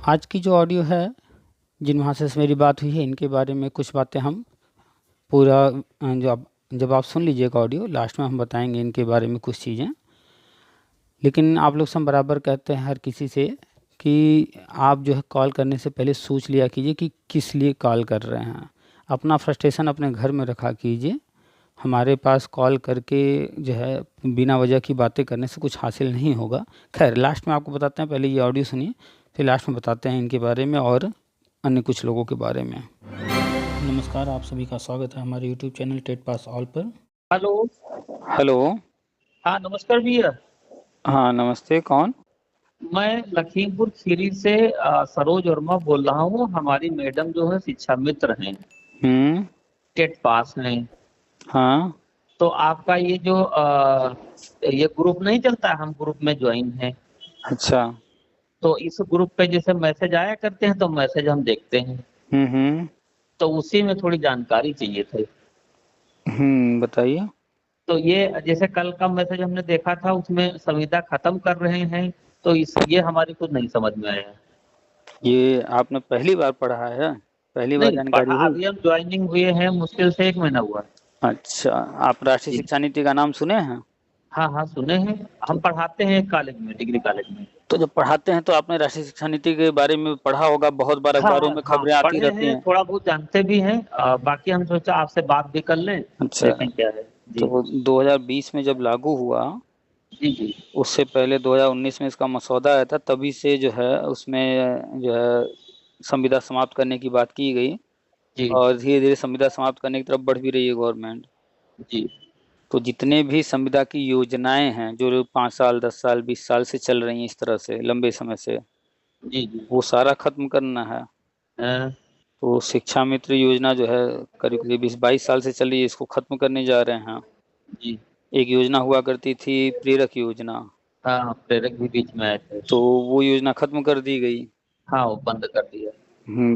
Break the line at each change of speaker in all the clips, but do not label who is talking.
आज की जो ऑडियो है, जिन महाशय से मेरी बात हुई है, इनके बारे में कुछ बातें हम पूरा जब आप सुन लीजिएगा ऑडियो, लास्ट में हम बताएंगे इनके बारे में कुछ चीज़ें। लेकिन आप लोग से हम बराबर कहते हैं हर किसी से कि आप जो है कॉल करने से पहले सोच लिया कीजिए कि किस लिए कॉल कर रहे हैं। अपना फ्रस्ट्रेशन अपने घर में रखा कीजिए। हमारे पास कॉल करके जो है बिना वजह की बातें करने से कुछ हासिल नहीं होगा। खैर, लास्ट में आपको बताते हैं, पहले ये ऑडियो सुनिए, फिर लास्ट में बताते हैं इनके बारे में और अन्य कुछ लोगों के बारे में। नमस्कार, आप सभी का स्वागत है हमारे YouTube channel TET pass all पर।
हेलो।
हेलो।
हाँ, नमस्कार भैया।
हाँ नमस्ते, कौन?
मैं लखीमपुर खीरी से सरोज वर्मा बोल रहा हूँ। हमारी मैडम जो है शिक्षा मित्र हैं,
हम्म।
टेट पास हैं।
हाँ।
तो आपका ये जो ये ग्रुप नहीं चलता, हम ग्रुप में ज्वाइन हैं।
अच्छा।
तो इस ग्रुप पे जैसे मैसेज आया करते हैं तो मैसेज हम देखते हैं।
हम्म।
तो उसी में थोड़ी जानकारी चाहिए थी।
बताइए।
तो ये जैसे कल का मैसेज हमने देखा था, उसमें संविदा खत्म कर रहे हैं। तो इस ये हमारी कुछ नहीं समझ में आया।
ये आपने पहली बार पढ़ा है? पहली बार
नहीं
जानकारी
पढ़ा,
हुई?
अभी हम ज्वाइनिंग हुए हैं, मुश्किल से 1 महीना हुआ है।
अच्छा, आप राष्ट्रीय
जी।
शिक्षा नीति का नाम सुने हैं?
हाँ हाँ, सुने हैं। हम
तो
पढ़ाते हैं कॉलेज में, डिग्री कॉलेज में।
तो जब पढ़ाते हैं तो आपने राष्ट्रीय शिक्षा नीति के बारे में पढ़ा होगा, बहुत बार
हाँ
अखबारों
हाँ
में
हाँ,
खबरें आती
पढ़े
रहती
हैं,
हैं।
थोड़ा बहुत जानते भी हैं। बाकी हम सोचा आपसे बात भी कर लें,
अच्छा,
देखें क्या है। जी।
तो 2020 में जब लागू हुआ,
जी जी।
उससे पहले 2019 में इसका मसौदा आया था, तभी से जो है उसमें जो है संविदा समाप्त करने की बात की गई।
जी
और धीरे धीरे संविदा समाप्त करने की तरफ बढ़ भी रही है गवर्नमेंट।
जी।
तो जितने भी संविदा की योजनाएं हैं जो 5 साल 10 साल 20 साल से चल रही हैं, इस तरह से लंबे समय से,
जी जी।
वो सारा खत्म करना है।
हाँ,
तो शिक्षा मित्र योजना जो है करीब करीब 20 22 साल से चल रही है, इसको खत्म करने जा रहे हैं।
जी।
एक योजना हुआ करती थी, प्रेरक योजना,
हाँ, प्रेरक भी बीच में आए थे।
तो वो योजना खत्म कर दी गई।
हाँ, वो बंद कर दिया।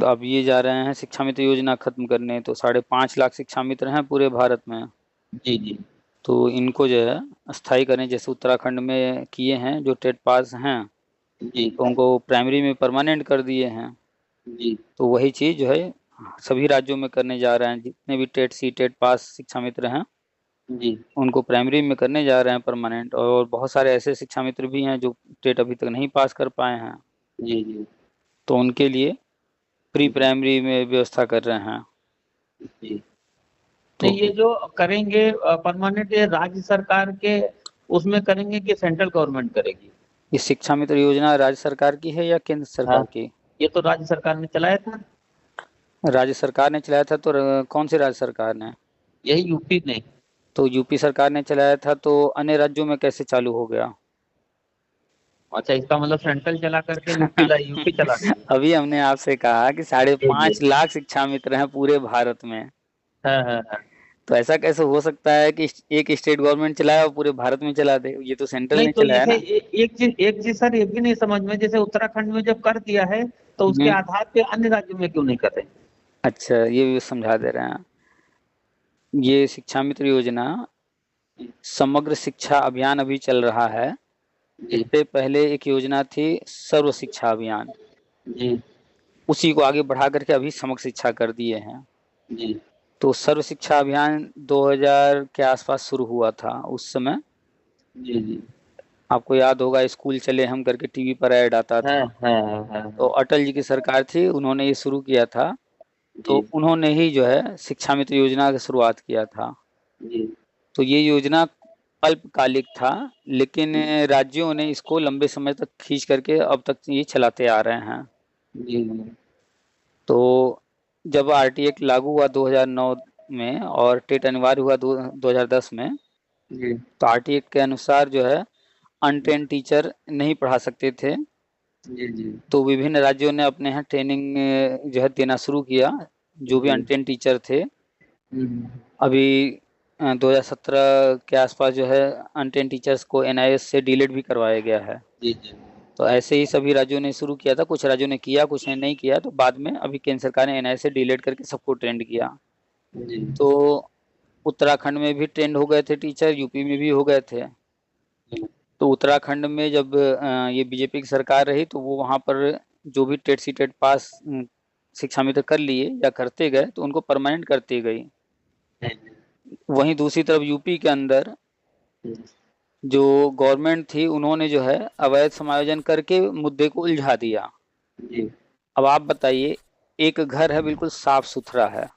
अब ये जा रहे हैं शिक्षा मित्र योजना खत्म करने। तो 5.5 लाख शिक्षा मित्र हैं पूरे भारत में।
जी जी।
तो इनको जो है स्थायी करें, जैसे उत्तराखंड में किए हैं जो टेट पास हैं,
जी
तो उनको प्राइमरी में परमानेंट कर दिए हैं।
जी।
तो वही चीज़ जो है सभी राज्यों में करने जा रहे हैं। जितने भी टेट सी टेट पास शिक्षा मित्र हैं,
जी
उनको प्राइमरी में करने जा रहे हैं परमानेंट। और बहुत सारे ऐसे शिक्षा मित्र भी हैं जो टेट अभी तक नहीं पास कर पाए हैं,
जी। जी
तो उनके लिए प्री
जी।
प्राइमरी में व्यवस्था कर रहे हैं।
जी।
तो
नहीं, ये जो करेंगे परमानेंट, ये राज्य सरकार के उसमें करेंगे कि सेंट्रल गवर्नमेंट करेगी?
ये शिक्षा मित्र योजना राज्य सरकार की है या केंद्र
हाँ,
सरकार की?
ये तो राज्य सरकार ने चलाया था।
राज्य सरकार ने चलाया था, तो कौन सी राज्य सरकार ने?
यही यूपी ने।
तो यूपी सरकार ने चलाया था, तो अन्य राज्यों में कैसे चालू हो गया?
अच्छा, इसका मतलब सेंट्रल चला करके यूपी ला यूपी चला दिया।
अभी हमने आपसे कहा कि साढ़े
जी जी।
पांच लाख शिक्षा मित्र हैं पूरे भारत में।
हाँ हाँ हाँ।
तो ऐसा कैसे हो सकता है कि एक स्टेट गवर्नमेंट चलाए और पूरे भारत में चला दे? ये तो सेंट्रल
नहीं
ने
तो
चलाया
जैसे
ना।
एक चीज सर, ये भी नहीं समझ में, जैसे उत्तराखंड में जब कर दिया है तो उसके
हम्म।
आधार पे अन्य राज्यों में क्यों नहीं कर रहे?
अच्छा, ये भी समझा दे रहे हैं। ये शिक्षा मित्र योजना,
जी
समग्र शिक्षा अभियान अभी चल रहा है।
जी।
इससे पहले एक योजना थी सर्व शिक्षा अभियान,
जी
उसी को आगे बढ़ा करके अभी समग्र शिक्षा कर दिए हैं।
जी।
तो सर्व शिक्षा अभियान 2000 के आसपास शुरू हुआ था उस समय।
जी जी।
आपको याद होगा, स्कूल चले हम करके टीवी पर ऐड आता
हाँ
था।
हाँ हाँ हाँ
तो
हाँ।
अटल जी की सरकार थी, उन्होंने ये शुरू किया था। तो
जी
उन्होंने ही जो है शिक्षा मित्र योजना की शुरुआत किया था।
जी।
तो ये योजना अल्पकालिक था, लेकिन राज्यों ने इसको लंबे समय तक खींच करके अब तक ये चलाते आ रहे हैं।
जी जी।
तो जब आरटी एक्ट लागू हुआ 2009 में और टेट अनिवार्य हुआ 2010 में,
जी
तो आरटी एक्ट के अनुसार जो है अनट्रेन टीचर नहीं पढ़ा सकते थे।
जी। जी
तो विभिन्न राज्यों ने अपने यहाँ ट्रेनिंग जो है देना शुरू किया, जो भी
जी।
अनट्रेन टीचर थे।
हम्म।
अभी 2017 के आसपास जो है अनट्रेन टीचर्स को एनआईएस से डीलेट भी करवाया गया है।
जी जी।
तो ऐसे ही सभी राज्यों ने शुरू किया था, कुछ राज्यों ने किया कुछ ने नहीं किया। तो बाद में अभी केंद्र सरकार ने एनआईएस से डीलेट करके सबको ट्रेंड किया।
जी
तो उत्तराखंड में भी ट्रेंड हो गए थे टीचर, यूपी में भी हो गए थे।
जी।
तो उत्तराखंड में जब ये बीजेपी की सरकार रही, तो वो वहाँ पर जो भी टेट सी टेट पास शिक्षा मित्र कर लिए या करते गए तो उनको परमानेंट करती गई। वहीं दूसरी तरफ यूपी के अंदर जो गवर्नमेंट थी उन्होंने जो है अवैध समायोजन करके मुद्दे को उलझा दिया। अब आप बताइए, एक घर है बिल्कुल साफ सुथरा है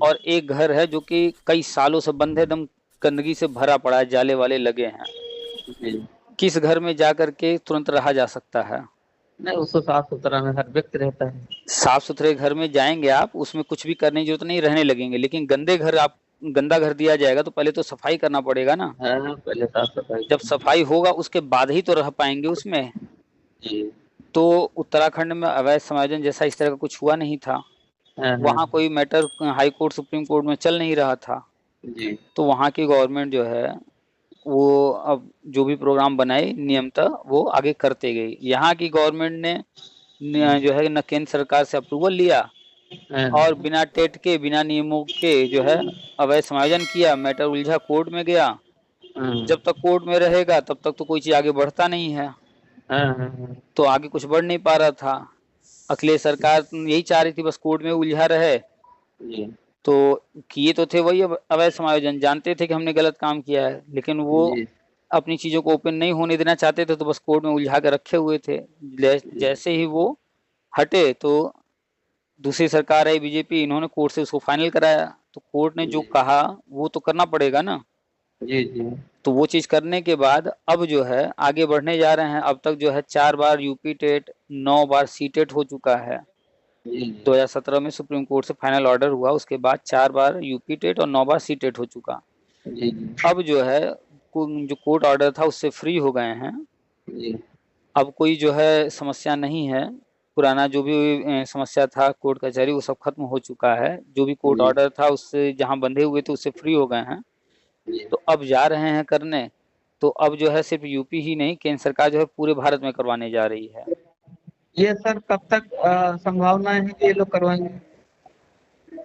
और एक घर है जो कि कई सालों से बंद है, एकदम गंदगी से भरा पड़ा है, जाले वाले लगे हैं। किस घर में जा करके तुरंत रहा जा सकता है?
नहीं, उसको साफ सुथरा में हर व्यक्ति रहता है।
साफ सुथरे घर में जाएंगे आप, उसमें कुछ भी करने की जरूरत नहीं, रहने लगेंगे। लेकिन गंदा घर दिया जाएगा तो पहले तो सफाई करना पड़ेगा ना।
हाँ, पहले साफ सफाई।
जब सफाई होगा उसके बाद ही तो रह पाएंगे उसमें। तो उत्तराखंड में अवैध समायोजन जैसा इस तरह का कुछ हुआ नहीं था। वहाँ कोई matter high court supreme court में चल नहीं रहा था। तो वहाँ की गवर्नमेंट जो है वो अब जो भी प्रोग्राम बनाए नियमतः वो आगे करते गई। यहाँ की गवर्नमेंट ने जो है न केंद्र सरकार से अप्रूवल लिया और बिना टेट के बिना नियमों के जो है अवैध समायोजन किया, मैटर उलझा, कोर्ट में गया। जब तक कोर्ट में रहेगा तब तक तो कोई चीज आगे बढ़ता नहीं है। तो आगे कुछ बढ़ नहीं पा रहा था। अखिलेश सरकार यही चाह रही थी बस कोर्ट में उलझा रहे। तो किए तो थे वही अवैध समायोजन, जानते थे कि हमने गलत काम किया है, लेकिन वो अपनी चीजों को ओपन नहीं होने देना चाहते थे, तो बस कोर्ट में उलझा कर रखे हुए थे। जैसे ही वो हटे तो दूसरी सरकार आई बीजेपी, इन्होंने कोर्ट से उसको फाइनल कराया। तो कोर्ट ने जो कहा वो तो करना पड़ेगा ना। तो वो चीज करने के बाद अब जो है आगे बढ़ने जा रहे हैं। अब तक जो है 4 बार यूपी टेट, 9 बार सी टेट हो चुका है। 2017 में सुप्रीम कोर्ट से फाइनल ऑर्डर हुआ, उसके बाद 4 बार यूपी टेट और 9 बार सी टेट हो चुका। अब जो है जो कोर्ट ऑर्डर था उससे फ्री हो गए हैं। अब कोई जो है समस्या नहीं है। पुराना जो भी समस्या था कोर्ट कचहरी वो सब खत्म हो चुका है। जो भी कोर्ट ऑर्डर था उससे जहां बंधे हुए थे उससे फ्री हो गए हैं। तो अब जा रहे हैं करने। तो अब जो है सिर्फ यूपी ही नहीं, केंद्र सरकार जो है पूरे भारत में करवाने जा रही है।
ये सर कब तक संभावना है कि ये लोग करवाएंगे?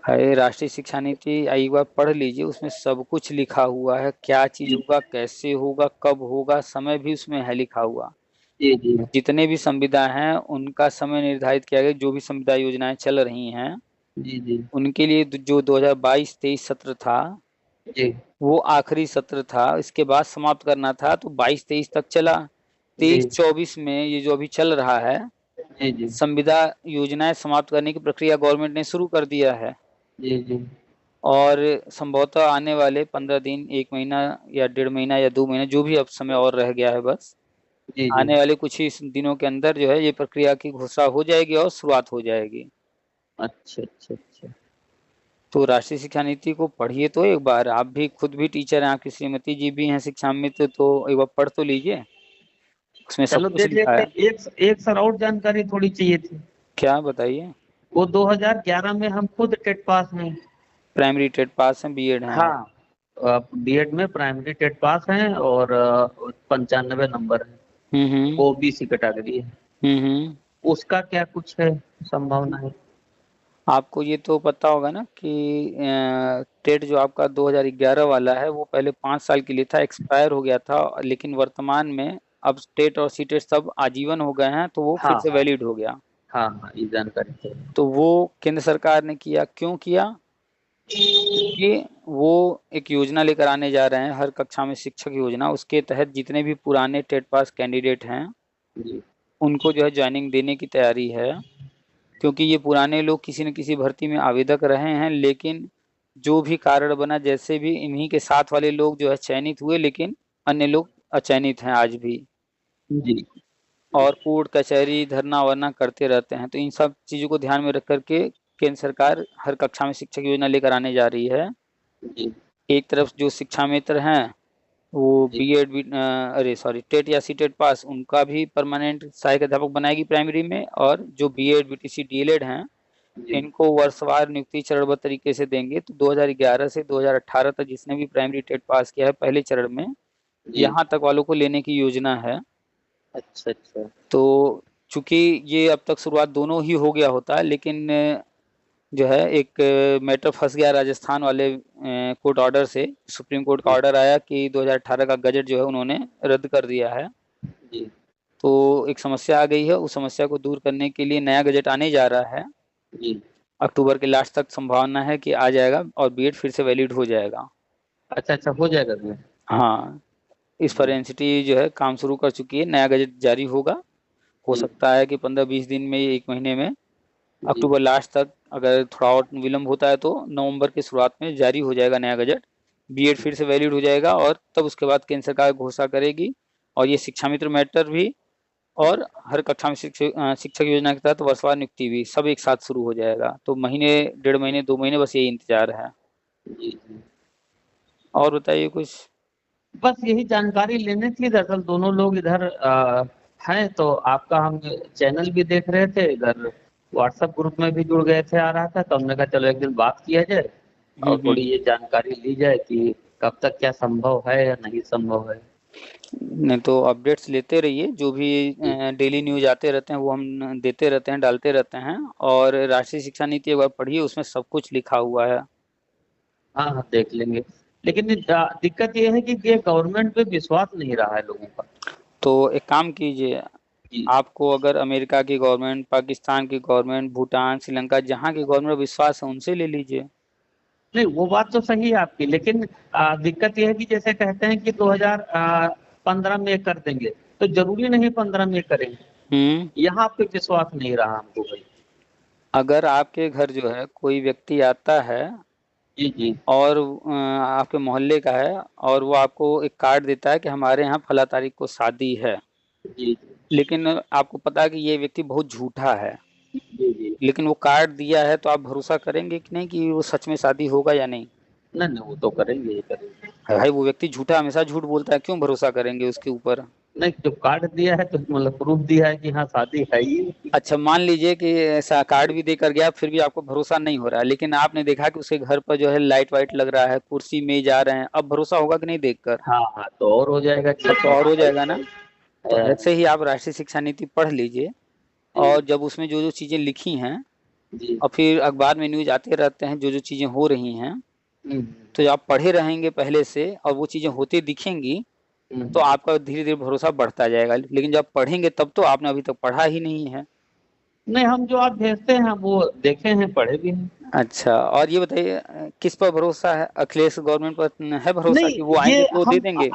है राष्ट्रीय शिक्षा नीति, एक बार पढ़ लीजिए, उसमें सब कुछ लिखा हुआ है। क्या चीज होगा, कैसे होगा, कब होगा, समय भी उसमें है लिखा हुआ। जितने भी संविदा हैं उनका समय निर्धारित किया गया। जो भी संविदा योजनाएं चल रही हैं उनके लिए जो 2022-23 सत्र था वो आखिरी सत्र था। इसके बाद समाप्त करना था, तो 22-23 तक चला। 23-24 में ये जो अभी चल रहा है संविदा योजनाएं समाप्त करने की प्रक्रिया गवर्नमेंट ने शुरू कर दिया है। और संभवतः आने वाले 15 दिन, 1 महीना या 1.5 महीना या 2 महीना, जो भी अब समय और रह गया है, बस आने वाले कुछ ही दिनों के अंदर जो है ये प्रक्रिया की घोषणा हो जाएगी और शुरुआत हो जाएगी।
अच्छा।
तो राष्ट्रीय शिक्षा नीति को पढ़िए तो एक बार। आप भी खुद भी टीचर हैं, आपकी श्रीमती जी भी हैं शिक्षा मित्र, तो एक बार पढ़ तो लीजिए, उसमें सब कुछ लिखा है।
एक सर और जानकारी थोड़ी चाहिए थी।
क्या बताइए?
वो 2011 में हम खुद टेट पास हैं।
प्राइमरी टेट पास हैं, बीएड हैं।
हाँ, बीएड में प्राइमरी टेट पास हैं और 95 नंबर है। ओबीसी कैटेगरी है। उसका क्या कुछ है संभावना है?
आपको ये तो पता होगा ना कि टेट जो आपका 2011 वाला है वो पहले 5 साल के लिए था, एक्सपायर हो गया था। लेकिन वर्तमान में अब टेट और सी टेट सब आजीवन हो गए हैं, तो वो फिर से वैलिड हो गया।
हाँ, ये जानकारी है।
तो वो केंद्र सरकार ने किया। क्यों किया? कि वो एक योजना लेकर आने जा रहे हैं, हर कक्षा में शिक्षक योजना। उसके तहत जितने भी पुराने टेट पास कैंडिडेट हैं उनको जो है ज्वाइनिंग देने की तैयारी है। क्योंकि ये पुराने लोग किसी न किसी भर्ती में आवेदक रहे हैं, लेकिन जो भी कारण बना, जैसे भी इन्हीं के साथ वाले लोग जो है चयनित हुए, लेकिन अन्य लोग अचयनित हैं आज भी और कोर्ट कचहरी धरना वरना करते रहते हैं। तो इन सब चीजों को ध्यान में रख करके केंद्र सरकार हर कक्षा में शिक्षक योजना लेकर आने जा रही है। एक तरफ जो शिक्षा मित्र हैं वो बीएड टेट या सी टेट पास, उनका भी परमानेंट सहायक अध्यापक बनाएगी प्राइमरी में। और जो बीएड बीटीसी डीएलएड हैं इनको वर्षवार नियुक्ति चरणबद्ध तरीके से देंगे। तो 2011 से 2018 तक जिसने भी प्राइमरी टेट पास किया है पहले चरण में, यहाँ तक वालों को लेने की योजना है। अच्छा। तो चूंकि ये अब तक शुरुआत दोनों ही हो गया होता है, लेकिन जो है एक मैटर फंस गया राजस्थान वाले कोर्ट ऑर्डर से। सुप्रीम कोर्ट का ऑर्डर आया कि 2018 का गजट जो है उन्होंने रद्द कर दिया है। तो एक समस्या आ गई है, उस समस्या को दूर करने के लिए नया गजट आने जा रहा है।
जी।
अक्टूबर के लास्ट तक संभावना है कि आ जाएगा और बीएड फिर से वैलिड हो जाएगा।
अच्छा अच्छा, हो जाएगा इसमें।
हाँ, इस पर
जी
एनसीटी जो है काम शुरू कर चुकी है, नया गजट जारी होगा। हो
जी
सकता है कि 15-20 दिन में, 1 महीने में,
जी
अक्टूबर लास्ट तक, अगर थोड़ा और विलम्ब होता है तो नवंबर की शुरुआत में जारी हो जाएगा नया गजट। बीएड फिर से वैलिड हो जाएगा और तब उसके बाद केंद्र सरकार घोषणा करेगी। और ये शिक्षा मित्र मैटर भी और हर कक्षा में शिक्षक योजना के तहत वर्षवार नियुक्ति भी सब एक साथ शुरू हो जाएगा। तो महीने, 1.5 महीने, 2 महीने बस यही इंतजार है।
जी जी।
और बताइए कुछ।
बस यही जानकारी लेनी थी, दरअसल दोनों लोग इधर हैं, तो आपका हम चैनल भी देख रहे थे, इधर व्हाट्सएप ग्रुप में भी जुड़ गए थे, आ रहा था, तो हमने कहा चलो एक दिन बात किया जाए और थोड़ी ये जानकारी ली जाए कि कब तक क्या संभव है या नहीं संभव है।
नहीं तो अपडेट्स लेते रहिए, जो भी
जी
डेली न्यूज आते रहते हैं वो हम देते रहते हैं, डालते रहते हैं। और राष्ट्रीय शिक्षा नीति एक बार पढ़िए, उसमें सब कुछ लिखा हुआ है।
हाँ हाँ, देख लेंगे। लेकिन दिक्कत ये है कि ये गवर्नमेंट पे विश्वास नहीं रहा है लोगों का।
तो एक काम कीजिए,
जी।
आपको अगर अमेरिका की गवर्नमेंट, पाकिस्तान की गवर्नमेंट, भूटान, श्रीलंका, जहाँ की गवर्नमेंट विश्वास है उनसे ले लीजिए।
नहीं, वो बात तो सही है आपकी, लेकिन दिक्कत यह है कि जैसे कहते हैं कि 2015 में कर देंगे, तो जरूरी नहीं 15 में करेंगे। यहाँ पे विश्वास नहीं रहा हमको भाई।
अगर आपके घर जो है कोई व्यक्ति आता है
जी जी
और आपके मोहल्ले का है और वो आपको एक कार्ड देता है कि हमारे यहाँ फला तारीख को शादी है,
जी
लेकिन आपको पता है कि ये व्यक्ति बहुत झूठा है,
जी जी।
लेकिन वो कार्ड दिया है, तो आप भरोसा करेंगे कि नहीं कि वो सच में शादी होगा या नहीं?
नहीं नहीं, वो तो करेंगे ही करेंगे।
भाई वो व्यक्ति झूठा, हमेशा झूठ बोलता है, क्यों भरोसा करेंगे उसके ऊपर?
नहीं, जो कार्ड दिया है तो मतलब प्रूफ दिया है कि हाँ शादी है ही।
अच्छा, मान लीजिए कि ऐसा कार्ड भी देकर गया, फिर भी आपको भरोसा नहीं हो रहा है, लेकिन आपने देखा कि उसके घर पर जो है लाइट वाइट लग रहा है, कुर्सी मेज आ रहे हैं, अब भरोसा होगा कि नहीं देखकर?
हाँ हाँ, तो और हो जाएगा
तब तो और हो जाएगा ना। तो
हाँ,
ऐसे ही आप राष्ट्रीय शिक्षा नीति पढ़ लीजिए,
जी
और जब उसमें जो जो चीज़ें लिखी हैं,
जी।
और फिर अखबार में न्यूज आते रहते हैं जो जो चीज़ें हो रही हैं,
हम्म
तो आप पढ़े रहेंगे पहले से और वो चीज़ें होते दिखेंगी, तो
हम्म।
आपका धीरे धीरे भरोसा बढ़ता जाएगा। लेकिन जब पढ़ेंगे तब तो आपने अभी तक पढ़ा ही नहीं है।
नहीं, हम जो आप भेजते हैं वो देखे हैं, पढ़े भी हैं।
अच्छा, और ये बताइए, किस पर भरोसा है? अखिलेश गवर्नमेंट पर है भरोसा
नहीं,
कि वो
ये
आएंगे तो दे
हम
देंगे?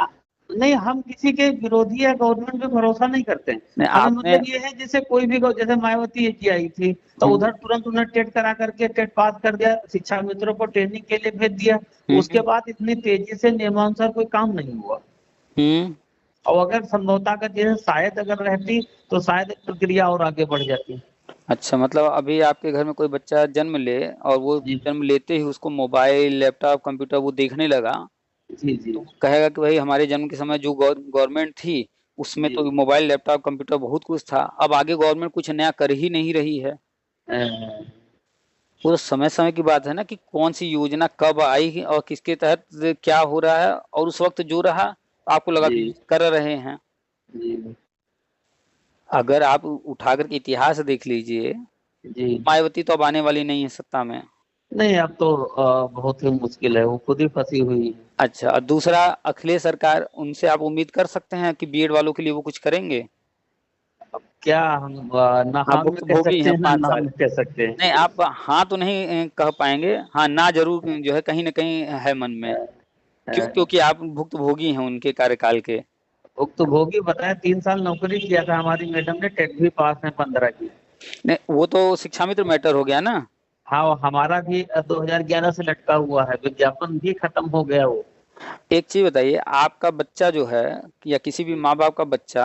नहीं, हम किसी के विरोधी या गवर्नमेंट पे भरोसा नहीं करते हैं।
नहीं,
हमें
आपने।
मतलब ये है, जैसे कोई भी जैसे मायावती जी आई थी, तो उधर तुरंत उन्होंने टेट करा करके टेट पास कर दिया, शिक्षा मित्रों को ट्रेनिंग के लिए भेज दिया। उसके बाद इतनी तेजी से नियमानुसार कोई काम नहीं हुआ।
हम्म।
और अगर संभवतः अगर जैसे शायद अगर रहती, तो शायद प्रक्रिया और आगे बढ़ जाती।
अच्छा, मतलब अभी आपके घर में कोई बच्चा जन्म ले और वो
जी
जन्म लेते ही उसको मोबाइल, लैपटॉप, कंप्यूटर वो देखने लगा,
जी जी
तो कहेगा कि भाई हमारे जन्म के समय जो गवर्नमेंट थी उसमें
जी।
तो मोबाइल, लैपटॉप, कंप्यूटर बहुत कुछ था, अब आगे गवर्नमेंट कुछ नया कर ही नहीं रही है।
अ,
वो तो समय समय की बात है ना कि कौन सी योजना कब आई और किसके तहत क्या हो रहा है, और उस वक्त जो रहा आपको लगा
जी
कि कर रहे हैं।
जी
अगर आप उठा करके इतिहास देख लीजिए,
जी।
मायावती तो अब आने वाली नहीं है सत्ता में।
नहीं, अब तो बहुत ही मुश्किल है, वो खुद ही फंसी हुई है।
अच्छा, और दूसरा अखिलेश सरकार, उनसे आप उम्मीद कर सकते हैं कि बीएड वालों के लिए वो कुछ करेंगे?
क्या हम ना
आप
हाँ में कह
भुक्तभोगी
सकते
हैं
हैं ना
पाँच
ना
साल
में कह सकते
नहीं,
हैं।
आप हाँ तो नहीं कह पाएंगे, हाँ ना जरूर जो है कहीं ना कहीं है मन में। क्यों? क्योंकि आप भुक्तभोगी हैं उनके कार्यकाल के।
भुक्तभोगी बताया, 3 साल नौकरी किया था हमारी मैडम ने, टेट भी पास है 15 की।
नहीं, वो तो शिक्षा मित्र मैटर हो गया ना।
हाँ, वो हमारा भी 2011 से लटका हुआ है, विज्ञापन भी खत्म हो गया वो।
एक चीज बताइए, आपका बच्चा जो है या किसी भी माँ बाप का बच्चा,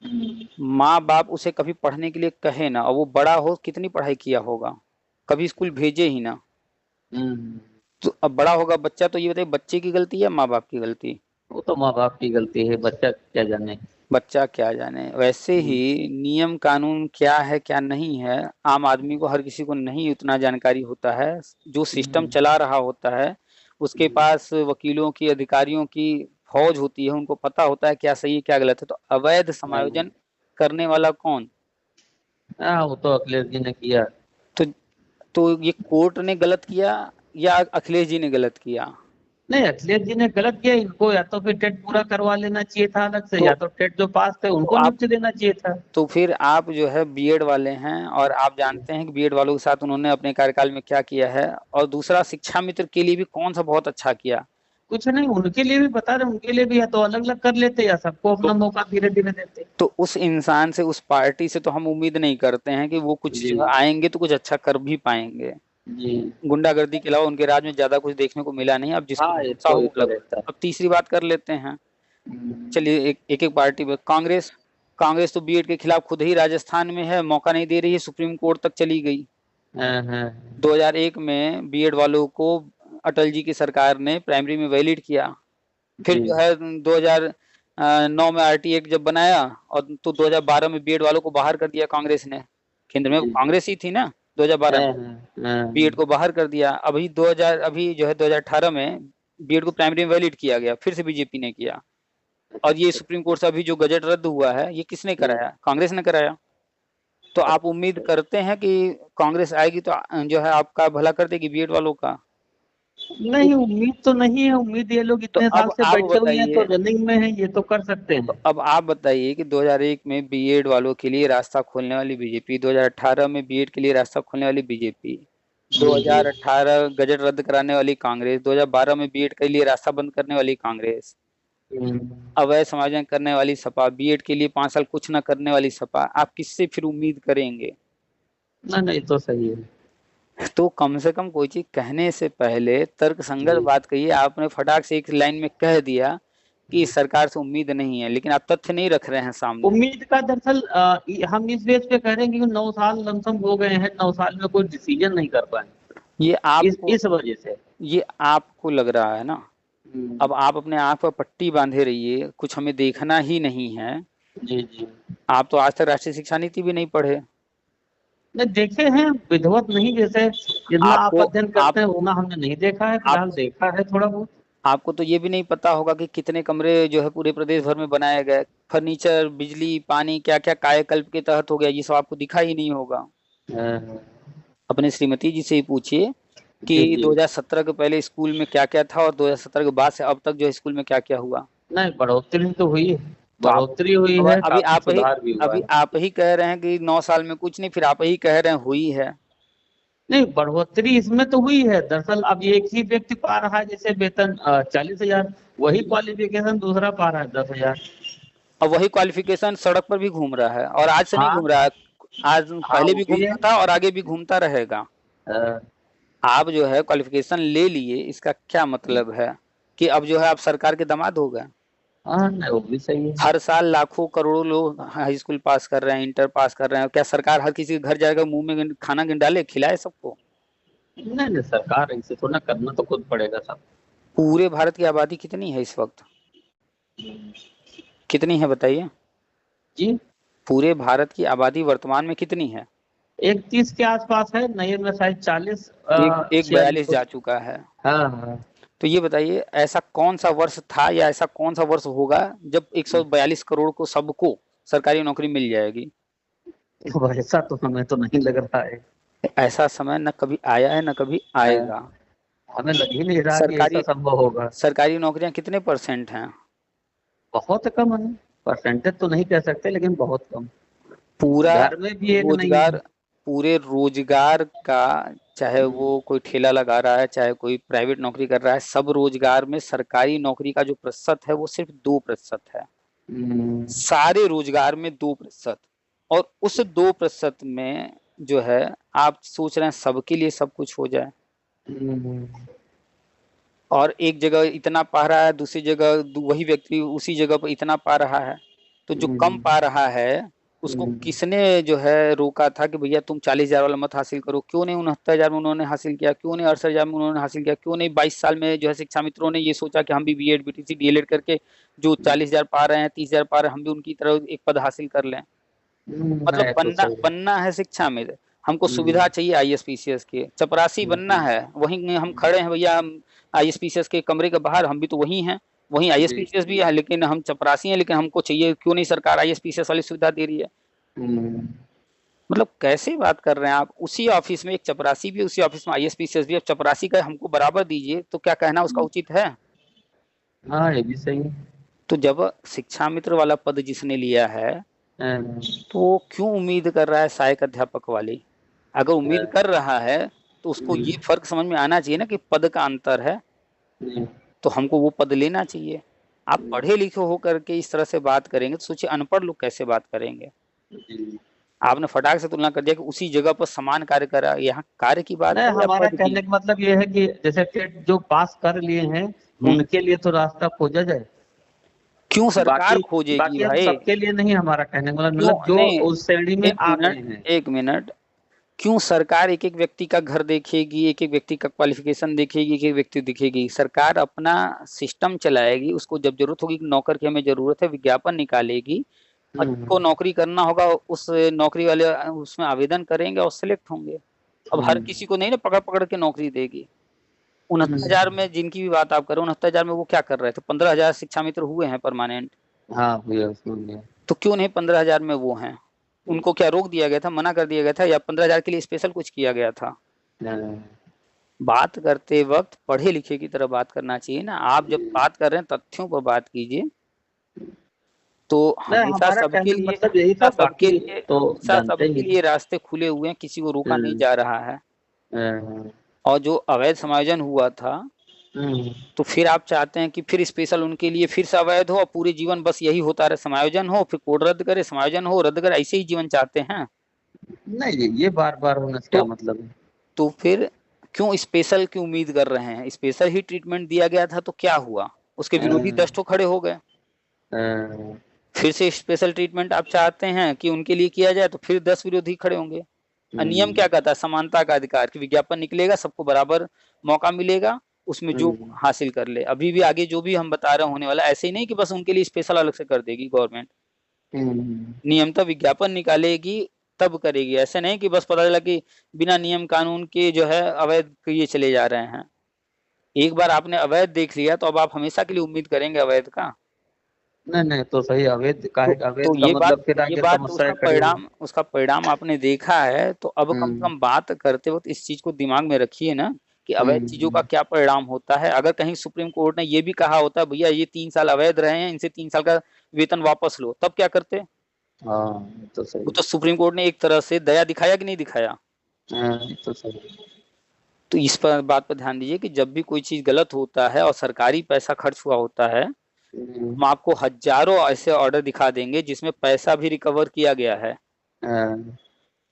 हम्म
माँ बाप उसे कभी पढ़ने के लिए कहे ना, और वो बड़ा हो कितनी पढ़ाई किया होगा, कभी स्कूल भेजे ही ना,
हम्म।
तो अब बड़ा होगा बच्चा, तो ये बताइए बच्चे की गलती है या माँ बाप की गलती?
वो तो माँ बाप की गलती है, बच्चा क्या जाने।
बच्चा क्या जाने। वैसे ही
हम्म
नियम कानून क्या है क्या नहीं है, आम आदमी को, हर किसी को नहीं उतना जानकारी होता है। जो सिस्टम
हम्म
चला रहा होता है उसके
हम्म।
पास वकीलों की, अधिकारियों की फौज होती है, उनको पता होता है क्या सही है क्या गलत है। तो अवैध
हाँ
समायोजन करने वाला कौन?
हाँ, वो तो अखिलेश जी ने किया।
तो ये कोर्ट ने गलत किया या अखिलेश जी ने गलत किया?
नहीं, अखिलेश जी ने गलत किया, इनको या तो फिर टेट पूरा करवा लेना चाहिए था अलग से,
तो,
या तो टेट जो पास थे
तो
उनको
आप
निपट देना चाहिए था।
तो फिर आप जो है बीएड वाले हैं और आप जानते हैं कि बीएड वालों के साथ उन्होंने अपने कार्यकाल में क्या किया है। और दूसरा, शिक्षा मित्र के लिए भी कौन सा बहुत अच्छा किया।
कुछ नहीं, उनके लिए भी बता रहे, उनके लिए भी या तो अलग अलग कर लेते या सबको
तो
अपना मौका धीरे धीरे देते।
तो उस इंसान से, उस पार्टी से तो हम उम्मीद नहीं करते हैं कि वो कुछ
जी
जो है आएंगे तो कुछ अच्छा कर भी पाएंगे।
जी।
गुंडागर्दी के अलावा उनके राज में ज्यादा कुछ देखने को मिला नहीं। अब जिसको
हाँ,
भरोसा हो
ये
वो
तो
लग।
रहता है।
अब तीसरी बात कर लेते हैं।
हम्म,
चलिए, एक एक पार्टी में कांग्रेस। कांग्रेस तो बीएड के खिलाफ खुद ही राजस्थान में है, मौका नहीं दे रही है, सुप्रीम कोर्ट तक चली गई।
हाँ हाँ।
2001 में बीएड वालों को अटल जी की सरकार ने प्राइमरी में वैलिड किया। फिर
जी
जो है 2009 में आरटी एक्ट जब बनाया, और तो 2012 में बीएड वालों को बाहर कर दिया कांग्रेस ने। केंद्र में
जी।
कांग्रेस ही थी ना 2012
हाँ
में।
हाँ हाँ।
बीएड को बाहर कर दिया। अभी जो है 2018 में बीएड को प्राइमरी में वैलिड किया गया, फिर से बीजेपी ने किया। और ये सुप्रीम कोर्ट से अभी जो गजट रद्द हुआ है, ये किसने कराया? कांग्रेस ने कराया। तो आप उम्मीद करते हैं कि कांग्रेस आएगी तो जो है आपका भला कर देगी बीएड वालों का?
नहीं, उम्मीद तो नहीं है, उम्मीद ये लोग
तो
इतने साल
अब
से
आप
बैठे हुए हैं तो
बताइए
रनिंग में है, ये तो कर सकते
तो
हैं।
अब आप बताइए कि 2001 में बीएड वालों के लिए रास्ता खोलने वाली बीजेपी, 2018 में बीएड के लिए रास्ता खोलने वाली बीजेपी,
जी जी।
2018 गजट रद्द कराने वाली कांग्रेस, 2012 में बीएड के लिए रास्ता बंद करने वाली कांग्रेस,
हम्म,
अवैध समायोजन करने वाली सपा, बीएड के लिए 5 साल कुछ न करने वाली सपा, आप किससे फिर उम्मीद करेंगे?
नहीं नहीं, तो सही है।
तो कम से कम कोई चीज कहने से पहले तर्कसंगत
जी।
बात कहिए। आपने फटाक से एक लाइन में कह दिया कि सरकार से उम्मीद नहीं है, लेकिन आप तथ्य नहीं रख रहे हैं सामने।
उम्मीद का दरअसल हम इस बेस पे कह रहे हैं कि 9 साल लमसम हो गए हैं, 9 साल में कोई डिसीजन नहीं कर पाए,
ये
इस
आपको
इस वजह से।
ये आपको लग रहा है ना।
हम्म,
अब आप अपने आंख पर पट्टी बांधे रहिए, कुछ हमें देखना ही नहीं है।
जी जी।
आप तो आज तक राष्ट्रीय शिक्षा नीति भी नहीं पढ़े।
नहीं, देखे हैं विधिवत नहीं, जैसे जितना आप
आपको
अध्ययन
आप
करते हैं उतना हमने नहीं देखा है,
आप
फिलहाल देखा है थोड़ा बहुत।
आपको तो ये भी नहीं पता होगा कि कितने कमरे जो है पूरे प्रदेश भर में बनाए गए, फर्नीचर, बिजली, पानी, क्या क्या कायाकल्प के तहत हो गया, ये सब आपको दिखा ही नहीं होगा।
हाँ,
अपने श्रीमती जी से ही पूछिए
जी
कि
जी।
2017 के पहले स्कूल में क्या क्या था और 2017 के बाद से अब तक जो स्कूल में क्या क्या हुआ।
नहीं, बढ़ोतरी तो हुई है,
तो आप
बढ़ोतरी हुई
अब
है, काफी सुधार भी हुआ
अभी
है।
आप ही कह रहे हैं कि 9 साल में कुछ नहीं, फिर आप ही कह रहे हैं हुई है।
नहीं, बढ़ोतरी इसमें तो हुई है दरअसल। अब एक ही व्यक्ति पा रहा है जैसे वेतन 40,000, वही क्वालिफिकेशन दूसरा पा रहा है 10,000।
और वही क्वालिफिकेशन सड़क पर भी घूम रहा है, और आज से नहीं
हाँ
घूम रहा है। आज
हाँ,
पहले
वो
भी
भी है।
घूमता था और आगे भी घूमता रहेगा।
अ,
आप जो है क्वालिफिकेशन ले लिए, इसका क्या मतलब है कि अब जो है आप सरकार के दामाद हो गए?
हाँ, नहीं वो भी सही है।
हर साल लाखों करोड़ों लोग हाई स्कूल पास कर रहे हैं, इंटर पास कर रहे हैं। क्या सरकार हर किसी के घर जाएगा, मुंह में खाना डाले, खिलाए सबको?
नहीं नहीं, सरकार ऐसे थोड़ा, करना तो खुद पड़ेगा सब।
पूरे भारत की आबादी कितनी है इस वक्त? कितनी है बताइए?
जी।
पूरे भारत की आबादी वर्तमान में कितनी है?
31 के आसपास है, नए में शायद 40,
एक
46
42
कुछ।
जा चुका है।
हाँ हाँ।
तो ये बताइए, ऐसा कौन सा वर्ष था या ऐसा कौन सा वर्ष होगा जब 142 करोड़ को सबको सरकारी नौकरी मिल जाएगी?
वैसा तो हमें तो नहीं लग रहा है।
ऐसा समय न कभी आया है न कभी
अ,
आएगा।
हमें लग ही नहीं रहा कि ऐसा
सरकारी
संभव होगा।
सरकारी नौकरियां कितने परसेंट हैं?
बहुत कम है, परसेंटेज तो नहीं कह सकते लेकिन बहुत कम।
पूरा
घर में भी एक नहीं
रोजगार,
है।
पूरे रोजगार का, चाहे वो कोई ठेला लगा रहा है, चाहे कोई प्राइवेट नौकरी कर रहा है, सब रोजगार में सरकारी नौकरी का जो प्रतिशत है वो सिर्फ 2% है।
हम्म,
सारे रोजगार में 2%। और उस 2% में जो है आप सोच रहे हैं सबके लिए सब कुछ हो जाए,
हम्म,
और एक जगह इतना पा रहा है, दूसरी जगह वही व्यक्ति उसी जगह पर इतना पा रहा है। तो जो कम
हम्म,
पा रहा है उसको
हम्म,
किसने जो है रोका था कि भैया तुम 40,000 वाला मत हासिल करो? क्यों नहीं 69,000 में उन्होंने हासिल किया? क्यों नहीं 68,000 में उन्होंने हासिल किया? क्यों नहीं 22 साल में जो है शिक्षा मित्रों ने ये सोचा कि हम भी बीएड बीटीसी डीएलएड करके जो 40,000 पा रहे हैं, 30,000 पा रहे हैं, हम भी उनकी तरह एक पद हासिल कर लें? मतलब
है तो
बनना
सही है।
बनना है शिक्षा में, हमको
हम्म,
सुविधा चाहिए आईएएस पीसीएस के, चपरासी बनना
हम्म,
है, वहीं हम खड़े हैं भैया, हम आईएएस पीसीएस के कमरे के बाहर, हम भी तो वही हैं, वहीं आईएएस
जी
पीसीएस
जी।
भी है, लेकिन हम चपरासी हैं, लेकिन हमको चाहिए, क्यों नहीं सरकार आईएएस पीसीएस वाली सुविधा दे रही है?
हम्म,
मतलब कैसे बात कर रहे हैं आप? उसी ऑफिस में एक चपरासी भी, उसी ऑफिस में आईएएस पीसीएस भी, अब चपरासी का हमको बराबर दीजिए तो क्या कहना उसका उचित है?
हाँ ये भी सही है।
तो जब शिक्षा मित्र वाला पद जिसने लिया है
हाँ,
तो वो क्यों उम्मीद कर रहा है सहायक अध्यापक वाली? अगर उम्मीद कर रहा है तो उसको ये फर्क समझ में आना चाहिए ना कि पद का अंतर है,
हम्म,
तो हमको वो पद लेना चाहिए। आप पढ़े लिखे होकर के इस तरह से बात करेंगे तो सोचिए अनपढ़ लोग कैसे बात करेंगे।
हम्म।
आपने फटाक से तुलना कर दिया कि उसी जगह पर समान कार्य करा, यहाँ कार्य की बात
नहीं,
है या
हमारा
पद की?
कहने का मतलब ये है कि जैसे टेट जो पास कर लिए हैं
हम्म,
उनके लिए तो रास्ता खोजा जाए।
क्यों सरकार
बाकी
खोजेगी
बाकी हम
भाई?
सबके लिए नहीं, हमारा कहने का
क्यों
मतलब जो
नहीं?
उस श्रेणी में
एक
आ गए
मिनट,
हैं।
एक मिनट। क्यों सरकार एक एक व्यक्ति का घर देखेगी, एक एक व्यक्ति का क्वालिफिकेशन देखेगी, एक एक व्यक्ति दिखेगी? सरकार अपना सिस्टम चलाएगी, उसको जब जरूरत होगी कि नौकर की हमें जरूरत है, विज्ञापन निकालेगी और जिसको
हम्म,
नौकरी करना होगा उस नौकरी वाले उसमें आवेदन करेंगे और सिलेक्ट होंगे। अब हर
हम्म,
किसी को नहीं ना पकड़ पकड़ के नौकरी देगी। 69,000
हम्म।
में जिनकी भी बात आप करें, 69,000 में वो क्या कर रहे थे? 15,000 शिक्षा मित्र हुए हैं परमानेंट।
हाँ भैया उसमें भी है।
तो क्यों नहीं 15,000 में वो हैं? उनको क्या रोक दिया गया था, मना कर दिया गया था, या 15,000 के लिए स्पेशल कुछ किया गया था?
हाँ,
बात करते वक्त पढ़े लिखे की तरह बात करना चाहिए ना। आप जब बात कर रहे हैं तथ्यों पर बात कीजिए। तो
नहीं,
हमेशा
हमारा
सबके
कहने का
लिए,
मतलब यही था, बाकी तो
हमेशा
जानते
सबके
ही
लिए रास्ते खुले हुए हैं, किसी को रोका नहीं
हैं।
जा रहा है।
हाँ,
और जो अवैध समायोजन हुआ था,
हम्म,
तो फिर आप चाहते हैं कि फिर स्पेशल उनके लिए फिर से अवैध हो और पूरे जीवन बस यही होता रहे, समायोजन हो फिर कोड रद्द करे, समायोजन हो रद्द करे, ऐसे ही जीवन चाहते हैं?
नहीं ये बार बार होने से क्या
तो
मतलब है।
तो फिर क्यों स्पेशल की उम्मीद कर रहे हैं? स्पेशल ही ट्रीटमेंट दिया गया था तो क्या हुआ? उसके विरोधी
हाँ,
10 तो खड़े हो गए।
हाँ,
फिर से स्पेशल ट्रीटमेंट आप चाहते हैं कि उनके लिए किया जाए, तो फिर 10 विरोधी खड़े होंगे। नियम
हम्म,
क्या कहता है? समानता का अधिकार, कि विज्ञापन निकलेगा, सबको बराबर मौका मिलेगा, उसमें जो
हम्म,
हासिल कर ले। अभी भी आगे जो भी हम बता रहे हैं होने वाला, ऐसे ही नहीं कि बस उनके लिए स्पेशल अलग से कर देगी गवर्नमेंट।
हम्म,
नियमता विज्ञापन निकालेगी तब करेगी, ऐसे नहीं कि बस पता चला कि बिना नियम कानून के जो है अवैध ये चले जा रहे हैं। एक बार आपने अवैध देख लिया तो अब आप हमेशा के लिए उम्मीद करेंगे अवैध का?
नहीं नहीं तो सही, अवैध का
तो
है,
तो
अवैध का मतलब फिर
ये
आगे
बात तो
समस्या खड़ी हुई।
उसका परिणाम आपने देखा है, तो अब कम से
हम्म,
कम बात करते वक्त इस चीज को दिमाग में रखिए ना कि अवैध चीजों का
हम्म,
क्या परिणाम होता है। अगर कहीं सुप्रीम कोर्ट ने ये भी कहा होता भैया ये 3 साल अवैध रहे हैं, इनसे 3 साल का वेतन वापस लो, तब क्या करते?
हाँ ये तो
वो
सही।
तो सुप्रीम कोर्ट ने एक तरह से दया दिखाया कि नहीं दिखाया?
हाँ ये तो सही।
तो इस पर बात पर ध्यान दीजिए कि जब भी कोई चीज गलत होता है और सरकारी पैसा खर्च हुआ होता है,
हम्म,
हम आपको हजारों ऐसे ऑर्डर दिखा देंगे जिसमें पैसा भी रिकवर किया गया है।
हाँ,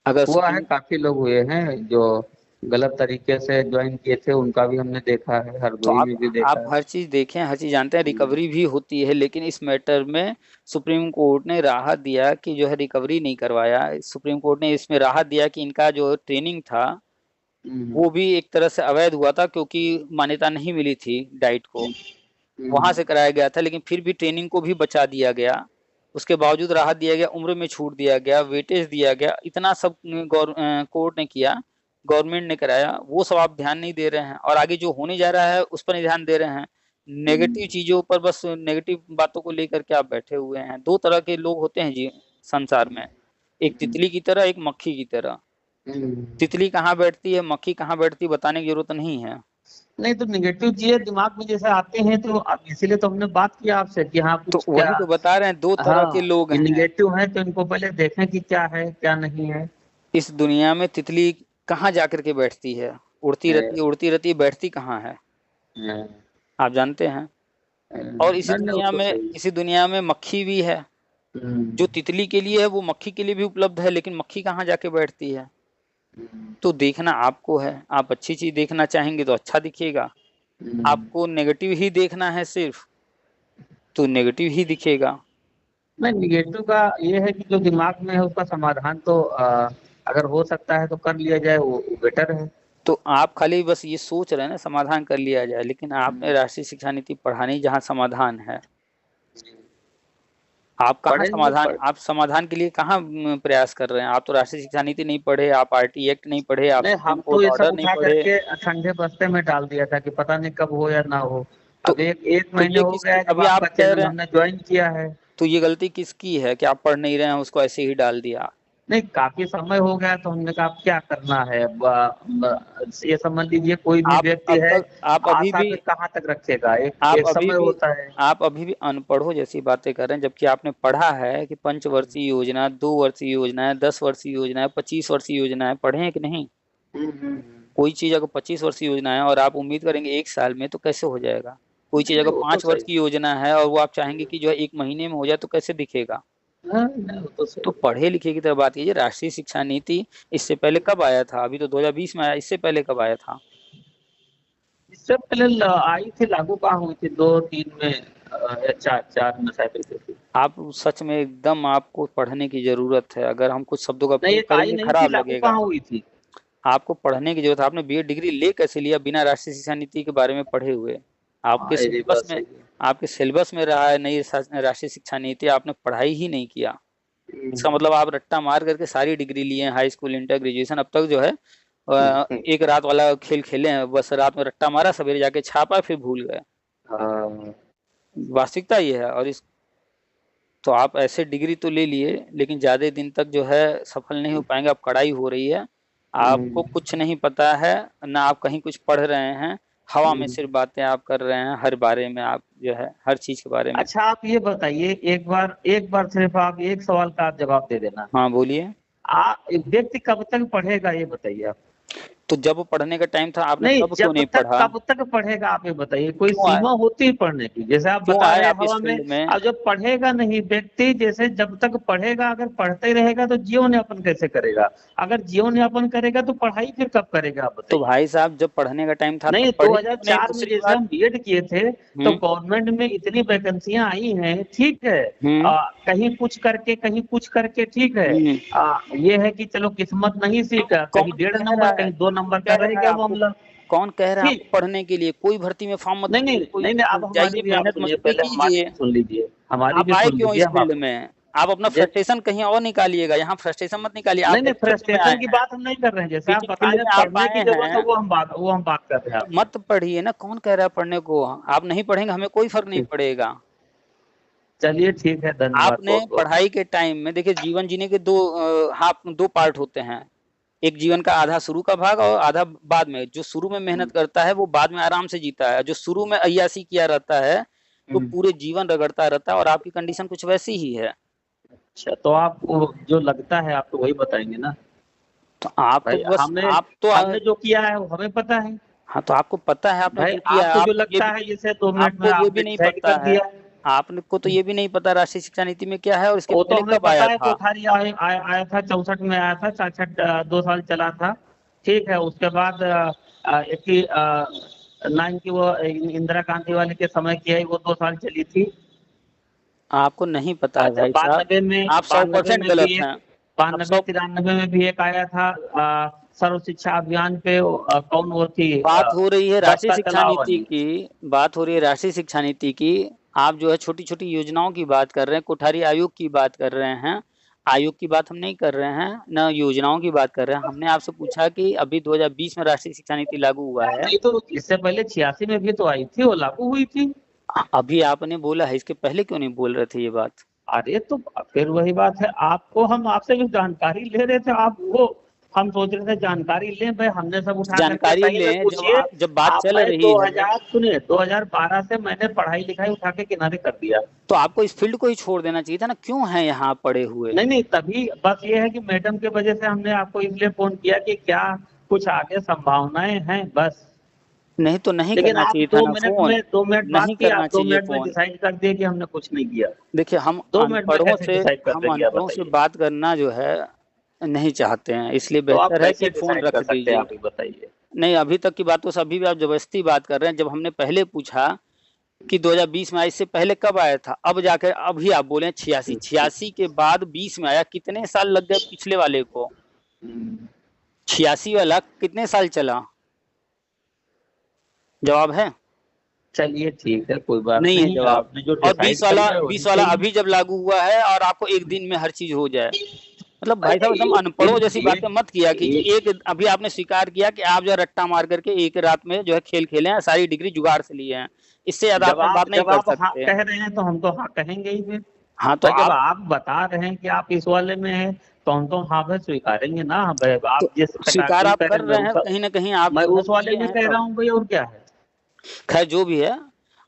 अगर
हुआ है,
सुप्रीम
काफी लोग हुए हैं जो गलत तरीके से ज्वाइन किए थे, उनका भी हमने देखा है,
तो
हरदोई में भी
आप
देखा है।
हर चीज देखें, हर चीज जानते हैं,
हम्म,
रिकवरी भी होती है, लेकिन इस मैटर में सुप्रीम कोर्ट ने राहत दिया कि जो है रिकवरी नहीं करवाया। सुप्रीम कोर्ट ने इसमें राहत दिया कि इनका जो ट्रेनिंग था
हम्म,
वो भी एक तरह से अवैध हुआ था, क्योंकि मान्यता नहीं मिली थी डाइट को, वहां से कराया गया था, लेकिन फिर भी ट्रेनिंग को भी बचा दिया गया। उसके बावजूद राहत दिया गया, उम्र में छूट दिया गया, वेटेज दिया गया, इतना सब कोर्ट ने किया, गवर्नमेंट ने कराया, वो सब आप ध्यान नहीं दे रहे हैं। और आगे जो होने जा रहा है उस पर नहीं ध्यान दे रहे हैं। नेगेटिव
हम्म,
चीजों पर, बस नेगेटिव बातों को लेकर के आप बैठे हुए हैं। दो तरह के लोग होते हैं जी संसार में, एक तितली की तरह, एक मक्खी की तरह।
हम्म।
तितली कहाँ बैठती है, मक्खी कहाँ बैठती है, बताने की जरूरत नहीं है।
नहीं तो निगेटिव चीजें दिमाग में जैसे आते हैं तो अब इसीलिए तो हमने बात किया आपसे कि हाँ
तो
कुछ क्या।
वही तो बता रहे हैं, दो तरह के
हाँ,
लोग
ये
हैं
निगेटिव है तो इनको पहले देखें कि क्या है क्या नहीं है।
इस दुनिया में। तितली कहाँ जाकर के बैठती है? उड़ती रहती है, बैठती कहाँ है?
नहीं
आप जानते हैं? और
नहीं वो तो सही।
इसी दुनिया में मक्खी भी है।
हम्म,
जो तितली के लिए है वो मक्खी के लिए भी उपलब्ध है, लेकिन मक्खी कहाँ जाके बैठती है?
हम्म,
तो देखना आपको है। आप अच्छी चीज देखना चाहेंगे तो अच्छा दिखेगा,
हम्म।
आपको नेगेटिव ही देखना है सिर्फ, तो नेगेटिव ही दिखेगा।
नहीं, निगेटिव का ये है कि जो दिमाग में है उसका समाधान तो अगर हो सकता है तो कर लिया जाए, वो बेटर है।
तो आप खाली बस ये सोच रहे हैं ना समाधान कर लिया जाए, लेकिन आपने राष्ट्रीय शिक्षा नीति पढ़ा नहीं जहाँ समाधान है। आप कहाँ
पढ़ेंगे
समाधान,
पढ़
आप समाधान के लिए कहाँ प्रयास कर रहे हैं? आप तो राष्ट्रीय शिक्षा नीति नहीं पढ़े, आप आरटी एक्ट नहीं पढ़े, आप
नहीं,
सुप्रीम
हम तो
कोर्ट
ये सब
ऑर्डर नहीं
उठा
पढ़े।
करके ठंडे बस्ते में डाल दिया था कि पता नहीं कब हो या ना हो।
तो
अब एक एक
तो
महीने
ये
हो गया
किसकी,
है जब
अभी
आपका
आप कह
चैनल
रहे हैं,
हमने ज्वाइन किया है।
तो ये गलती किसकी है कि आप पढ़ नहीं रहे हैं, उसको ऐसे ही डाल दिया?
नहीं, काफी समय हो गया तो हमने कहा अब क्या करना है। ये समझ लीजिए कोई भी
आप
व्यक्ति
अब
है,
तक आप अभी
आशा
भी
पे कहाँ तक रखेगा, एक
आप
एक
अभी
समय
भी
होता है।
आप अभी भी अनपढ़ों जैसी बातें कर रहे हैं, जबकि आपने पढ़ा है कि पंचवर्षीय योजना, 2 वर्षीय योजना है, 10 वर्षीय योजना है, 25 वर्षीय योजना है, पढ़े हैं कि नहीं?
हम्म।
कोई चीज अगर 25 वर्षीय योजना है और आप उम्मीद करेंगे 1 साल में, तो कैसे हो जाएगा? कोई चीज
नहीं,
अगर
वो तो
पांच
सही
वर्ष की योजना है और वो आप चाहेंगे कि जो है 1 महीने में हो जाए, तो कैसे दिखेगा?
हाँ, नहीं, वो तो
तो
सही है।
पढ़े लिखे की तरह बात कीजिए। राष्ट्रीय शिक्षा नीति इससे पहले कब आया था? अभी तो 2020 में आया, इससे पहले कब आया था?
इससे पहले आई थी, लागू कहाँ हुई थी, 2-3 में या 4-4 में शायद हुई थी।
आप सच में एकदम, आपको पढ़ने की जरूरत है। अगर हम कुछ शब्दों का
नहीं,
प्रयोग
एक आई
करेंगे
नहीं थी,
खराब
लागू
लगेगा।
कहाँ हुई थी।
आपको पढ़ने की जरूरत है। आपने बीएड डिग्री ले कैसे लिया बिना राष्ट्रीय शिक्षा नीति के बारे में पढ़े हुए?
हाँ,
आपके
ये भी
सिलेबस
बात
में
सही है।
आपके सिलेबस में रहा है नई राष्ट्रीय शिक्षा नीति, आपने पढ़ाई ही नहीं किया। इसका
हम्म,
मतलब आप रट्टा मार करके सारी डिग्री लिए हैं, हाई स्कूल, इंटर, ग्रेजुएशन। अब तक जो है
हम्म,
एक रात वाला खेल खेले हैं, बस रात में रट्टा मारा, सवेरे जाके छापा, फिर भूल गए।
हाँ,
वास्तविकता ये है। और इस तो आप ऐसे डिग्री तो ले लिए, लेकिन ज्यादा दिन तक जो है सफल नहीं हो पाएंगे। आप कड़ाई हो रही है, आपको
हम्म,
कुछ नहीं पता है, ना आप कहीं कुछ पढ़ रहे हैं। हवा में
हम्म।
सिर्फ बातें आप कर रहे हैं, हर बारे में आप जो है हर चीज के बारे में।
अच्छा, आप ये बताइए, एक बार सिर्फ आप एक सवाल का आप जवाब दे देना।
हाँ बोलिए।
व्यक्ति कब तक पढ़ेगा, ये बताइए आप।
तो जब वो पढ़ने का टाइम था, आपने
नहीं,
तब क्यों नहीं पढ़ा?
कब तक पढ़ेगा, आप ये बताइए। कोई
क्यों आए
सीमा होती है पढ़ने की, जैसे आप
क्यों
बता
आए
रहे हैं
आप इस
हवा में।
फील्ड में?
और जब पढ़ेगा नहीं व्यक्ति, जैसे जब तक पढ़ेगा, अगर पढ़ते ही रहेगा तो जीवन यापन कैसे करेगा? अगर जीवन यापन करेगा तो पढ़ाई फिर कब करेगा, आप
तो
बताइए।
भाई साहब, जब पढ़ने का टाइम था तब
नहीं,
पढ़े क्यों नहीं?
2004 में
दूसरी
जैसे
बात।
हम बीएड किए थे, तो
हम्म।
गवर्नमेंट में इतनी वैकेंसियां आई हैं, ठीक है।
हम्म।
कहीं कुछ करके, कहीं कुछ करके, ठीक है।
हम्म।
ये है कि चलो किस्मत नहीं सीखा, कहीं
कौन
1.5 नंबर,
कह रहा है
कहीं 2 नंबर का
कह
रह
रहा है
गया
आपको
मामला।
कौन कह रहा है आपको
ठीक।
पढ़ने के लिए? कोई भर्ती में फॉर्म मत
नहीं, नहीं,
भरिए, कोई
नहीं, नहीं, आप हमारी
जाइए
भी आप
मेहनत
सुनिए,
मजदूरी
पहले हमारी
कीजिए।
भी सुन लीजिए, हमारी
आप
भी
आए
सुन
क्यों
लीजिए
इस
हम
फील्ड
आप।
में? आप अपना
जैसे,
फ्रस्ट्रेशन कहीं और निकालिएगा, यहाँ फ्रस्ट्रेशन मत निकालिए। आप
नहीं, नहीं,
किस फील्ड में आए
फ्रस्ट्रेशन की
हैं?
बात हम नहीं कर रहे हैं, जैसे आप
टीचिंग
बता
फील्ड
रहे
में
हैं
आप
पढ़ने की
आए
जरूरत है,
हैं,
वो हम बात कर रहे हैं
तो
आपसे।
मत पढ़िए ना। कौन कह रहा है पढ़ने को? आप नहीं पढ़ेंगे, हमें कोई फर्क नहीं पड़ेगा।
चलिए, ठीक है, धन्यवाद
आपने
बहुत बहुत।
पढ़ाई के टाइम में देखिए, जीवन जीने के दो पार्ट होते हैं। एक जीवन का आधा शुरू का भाग और आधा बाद में। जो शुरू में मेहनत करता है वो बाद में आराम से जीता है। जो शुरू में अय्यासी किया रहता है वो
हम्म।
पूरे जीवन रगड़ता रहता है। और आपकी कंडीशन कुछ वैसी ही है।
अच्छा, तो आपको जो लगता है आप तो वही बताएंगे ना।
तो आप तो
भाई,
बस
हमने
आप तो
हमने जो किया है वो हमें पता है।
हाँ, तो आपको पता है आपने
भाई,
जो किया है।
आपको जो लगता है, जैसे 2 मिनट में
आपको ये भी
आपने
नहीं
डिसाइड
पता
कर
है।
दिया।
आपको तो ये भी नहीं पता राष्ट्रीय शिक्षा नीति में क्या है और इसके
वो तो
पहले
हमें
कब
पता
आया
है,
था।
कोठारी आया था, 64 में आया था, 66 2 साल चला था। ठीक है, उसके बाद 89 की वो इंदिरा गांधी वाले के समय की है, वो 2 साल चली थी।
आपको नहीं पता है
अच्छा,
भाई साहब।
बानबे में
आप सौ
बानबे
परसेंट
में
गलत
भी
हैं।
एक,
आप
92
सौ
93 में भी एक आया था। सर्व शिक्षा अभियान पे, कौन वो थी,
बात हो रही है राष्ट्रीय
बसता
शिक्षा
चलाओ
नीति
वाली।
की। बात हो रही है राष्ट्रीय शिक्षा नीति की। आप जो है छोटी छोटी योजनाओं की बात कर रहे हैं, कोठारी आयोग की बात कर रहे हैं। आयोग की बात हम नहीं कर रहे हैं, न योजनाओं की बात कर रहे हैं। हमने आपसे पूछा कि अभी 2020 में राष्ट्रीय शिक्षा नीति लागू हुआ है।
नहीं, तो इससे पहले 86 में भी तो आई थी, वो लागू हुई थी।
अभी आपने बोला है, इसके पहले क्यों नहीं बोल रहे थे ये बात?
अरे, तो फिर वही बात है, हम आपसे जो जानकारी ले रहे थे, आप वो, हम सोच रहे थे जानकारी लें भाई, हमने सब उठा करके,
जानकारी
सही में
लें
पूछिए।
जब बात
आप
चल
मैं
रही है।
2000 सुनिए, 2012 से मैंने पढ़ाई लिखाई उठा के किनारे कर दिया।
तो आपको इस फील्ड को ही छोड़ देना चाहिए था ना। क्यों है यहाँ पड़े हुए?
नहीं, नहीं, तभी बस ये है कि मैडम की वजह से हमने आपको इसलिए फोन किया कि क्या कुछ आगे संभावनाएं हैं, बस।
नहीं तो नहीं
लेकिन
करना
आप
चाहिए था
दो
ना
मिनट
फोन।
में 2 मिनट बात
नहीं
की,
करना
आप दो
चाहिए
मिनट में
फोन।
डिसाइड कर दिए कि हमने कुछ नहीं किया।
देखिए,
2 मिनट में कैसे डिसाइड कर
हम
देंगे, आप
अनपढ़ों से
बताइए।
बात करना जो है नहीं चाहते हैं, इसलिए
तो आप
बेहतर है कि
कैसे
फोन
डिसाइड
रख
कर सकते हैं,
दीजिए।
आप ही बताइए।
नहीं, अभी तक की बात तो अभी भी आप जबरदस्ती बात कर रहे हैं। जब हमने पहले पूछा कि 2020 में आया, इससे पहले कब आया था, अब जाकर अभी आप बोले 86। 86 के बाद 20 में आया, कितने साल लग गए पिछले वाले को?
हम्म।
86 वाला कितने साल चला? जवाब है?
चलिए, ठीक है, कोई बात
नहीं है
नहीं,
जवाब।
आपने जो
और
डिसाइड कर लिया वही
बीस वाला
सही है।
अभी जब लागू हुआ है और आपको एक दिन में हर चीज हो जाए। मतलब भाई साहब, एकदम
भाई,
अनपढ़ों जैसी बातें मत किया कीजिए।
एक
एक अभी आपने स्वीकार किया कि आप जो है रट्टा मार करके एक रात में जो है खेल खेले हैं, सारी डिग्री जुगाड़ से लिए हैं। इससे ज्यादा आप बात नहीं
जब
कर
आप हाँ
सकते।
कह रहे हैं तो हम तो हाँ कहेंगे ही फिर।
हाँ, तो
भाई, जब
आप
आप बता रहे हैं कि आप इस वाले में हैं, तो हम तो हाँ भाई स्वीकारेंगे ना। भाई
तो
आप जिस
स्वीकार
कैटेगरी
आप
कह
कर
रहे हैं
रहे हैं, कहीं ना कहीं आप
मैं
जो है
उस वाले
किए
में
हैं
कह
तब।
रहा हूँ भाई, और क्या है।
खैर जो भी है,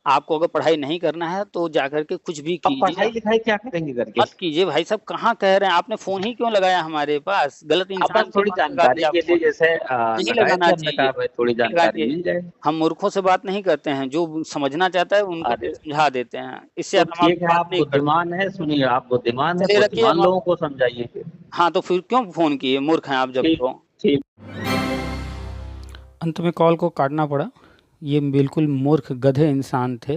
आपको अगर पढ़ाई नहीं करना है तो जाकर के कुछ भी
अब
कीजिए।
पढ़ाई लिखाई क्या करेंगे करके।
मत कीजिए भाई साहब, कहाँ कह रहे हैं, आपने फोन ही क्यों लगाया हमारे पास, गलत
अब बस
इंसान के
थोड़ी
पास लगा
जानकारी
दिया
के
फोन।
लिए जैसे
नहीं
लगाए
लगाना
थे, हमने
चाहिए,
कहा भाई थोड़ी
नहीं
जानकारी
लगाइए।
मिल जाए।
हम मूर्खों से बात नहीं करते हैं, जो समझना चाहता है उनको
अरे
समझा देते हैं, इससे
तो
ज्यादा हम
ठीक
आपसे
है,
बात
आप
नहीं करते।
बुद्धिमान है, सुनिए आप बुद्धिमान है,
चलिए रखिए,
बुद्धिमान
हम आप।
लोगों को समझाइए फिर।
हाँ तो फिर क्यों फोन किए, मूर्ख हैं आप जब
ठीक
तो।
ठीक।
अंत में कॉल को काटना पड़ा। ये बिल्कुल मूर्ख गधे इंसान थे,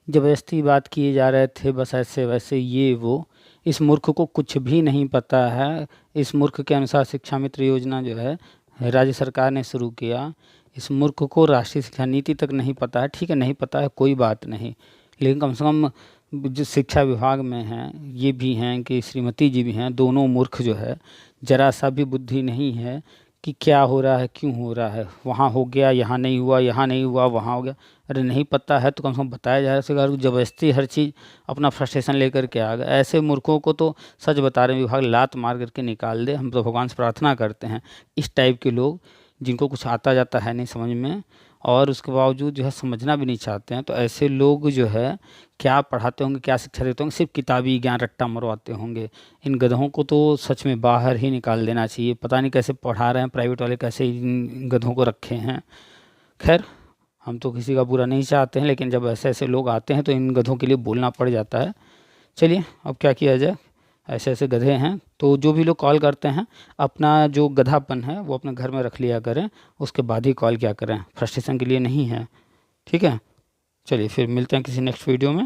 ज़बरदस्ती बात किए जा रहे थे, बस ऐसे वैसे ये वो। इस मूर्ख को कुछ भी नहीं पता है। इस मूर्ख के अनुसार शिक्षा मित्र योजना जो है राज्य सरकार ने शुरू किया, इस मूर्ख को राष्ट्रीय शिक्षा नीति तक नहीं पता है। ठीक है, नहीं पता है कोई बात नहीं, लेकिन कम से कम जो शिक्षा विभाग में हैं ये भी हैं कि श्रीमती जी भी हैं, दोनों मूर्ख जो है, ज़रा सा भी बुद्धि नहीं है कि क्या हो रहा है, क्यों हो रहा है, वहाँ हो गया, यहाँ नहीं हुआ, यहाँ नहीं हुआ, वहाँ हो गया। अरे नहीं पता है तो कम से कम बताया जाए। सरकार ज़बरदस्ती हर चीज़ अपना फ्रस्ट्रेशन लेकर के आ गए। ऐसे मूर्खों को तो सच बता रहे हैं, विभाग लात मार करके निकाल दे। हम तो भगवान से प्रार्थना करते हैं इस टाइप के लोग जिनको कुछ आता जाता है नहीं समझ में, और उसके बावजूद जो है समझना भी नहीं चाहते हैं, तो ऐसे लोग जो है क्या पढ़ाते होंगे, क्या शिक्षा देते होंगे, सिर्फ किताबी ज्ञान रट्टा मरवाते होंगे। इन गधों को तो सच में बाहर ही निकाल देना चाहिए। पता नहीं कैसे पढ़ा रहे हैं प्राइवेट वाले, कैसे इन गधों को रखे हैं। खैर हम तो किसी का बुरा नहीं चाहते हैं, लेकिन जब ऐसे ऐसे लोग आते हैं तो इन गधों के लिए बोलना पड़ जाता है। चलिए अब क्या किया जाए, ऐसे ऐसे गधे हैं। तो जो भी लोग कॉल करते हैं अपना जो गधापन है वो अपने घर में रख लिया करें, उसके बाद ही कॉल किया करें, फ्रस्ट्रेशन के लिए नहीं है। ठीक है, चलिए फिर मिलते हैं किसी नेक्स्ट वीडियो में।